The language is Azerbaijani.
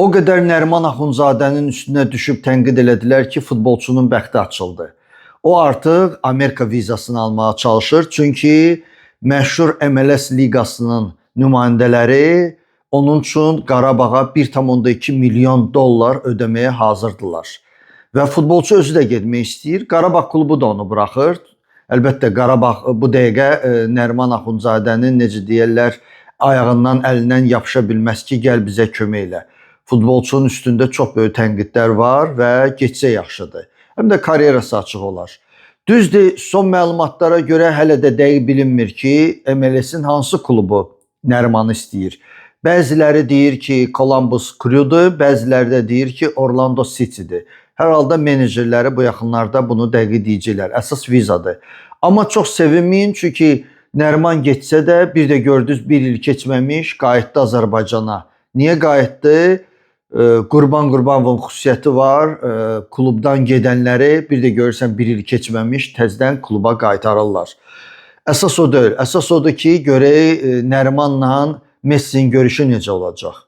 O qədər Nəriman Axundzadənin üstünə düşüb tənqid elədilər ki, futbolçunun bəxti açıldı. O artıq Amerika vizasını almağa çalışır. Çünki məşhur MLS liqasının nümayəndələri onun üçün Qarabağa 1,2 milyon dollar ödəməyə hazırdılar. Və futbolçu özü də getmək istəyir. Qarabağ klubu da onu buraxır. Əlbəttə Qarabağ bu dəqiqə Nəriman Axundzadənin necə deyirlər, ayağından, əlindən yapışa bilməz ki, gəl bizə kömək elə. Futbolçunun üstündə çox böyük tənqidlər var və getsə yaxşıdır. Həm də karyerası açıq olar. Düzdür, son məlumatlara görə hələ də dəqiq bilinmir ki, MLS-in hansı klubu Nərimanı istəyir. Bəziləri deyir ki, Columbus Crew'dur, bəziləri də deyir ki, Orlando City'dir. Hər halda menecerləri bu yaxınlarda bunu dəqiq deyəcəklər. Əsas vizadır. Amma çox sevinməyin, çünki Nəriman getsə də bir də gördünüz, bir il keçməmiş qayıtdı Azərbaycana. Niyə qayıtdı? Qurban Qurbanovun xüsusiyyəti var. Klubdan gedənləri bir də görürsən bir il keçməmiş təzədən kluba qaytarırlar. Əsas o deyil. Əsas odur ki, görək Nərimanla Messinin görüşü necə olacaq.